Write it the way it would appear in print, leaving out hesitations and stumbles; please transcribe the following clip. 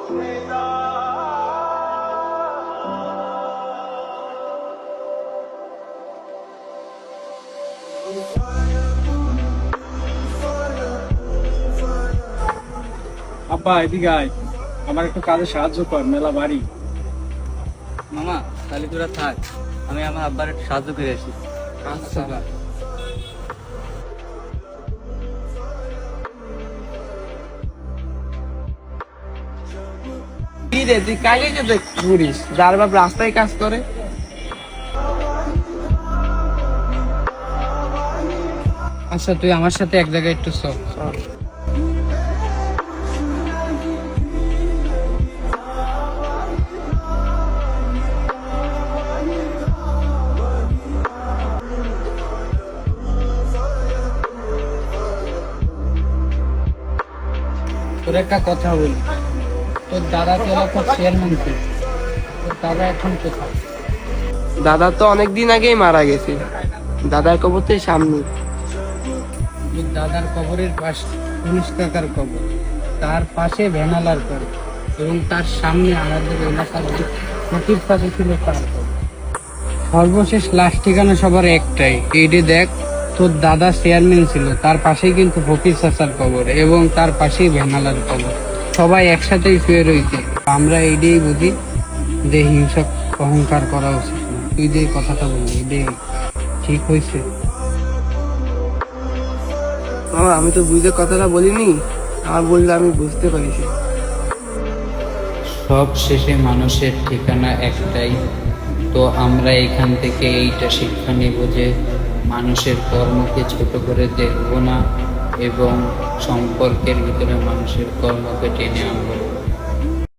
আব্বা এদিকে আয়, আমার একটু কাজে সাহায্য কর, মেলা বাড়ি। মামা তাহলে তোরা থাক, আমি আমার আব্বার একটু সাহায্য করে আসি। আচ্ছা। কি রে তুই কাকে যেতে ঘুরিস, যার বাপ রাস্তায় কাজ করে? আচ্ছা তুই আমার সাথে এক জায়গায় একটু চল। তোর একটা কথা বলি, তোর দাদা তো এলাকার চেয়ারম্যান ছিল, তোর দাদা এখন কোথায়? দাদা তো অনেকদিন আগেই মারা গেছে, দাদার কবর তো এই সামনে। তোর দাদার কবরের পাশে পুলিশ কাকার কবর, তার পাশে ভ্যানালার কবর, এবং তার সামনে আমাদের এলাকার যে ফকির পাশে ছিল তার কবর। সর্বশেষ লাশ ঠিকানা সবার একটাই, এইটা দেখ, তোর দাদা চেয়ারম্যান ছিল, তার পাশেই কিন্তু ফকির চাচার কবর এবং তার পাশেই ভ্যানালার কবর, সবাই একসাথেই শুয়ে রয়েছে। আমরা এইটাই বুঝি যে হিংসা অহংকার করা উচিত না। তুই যে কথাটা বললি এটাই ঠিক হয়েছে। মামা আমি তো বুঝে কথাটা বলিনি, আমার বললে আমি বুঝতে পারিছি। সব শেষে মানুষের ঠিকানা একটাই। তো আমরা এখান থেকে এইটা শিক্ষা নেব যে মানুষের কর্মকে ছোট করে দেখব না এবং সম্পর্কের ভিতরে মানুষের কর্মকে টেনে আনবো।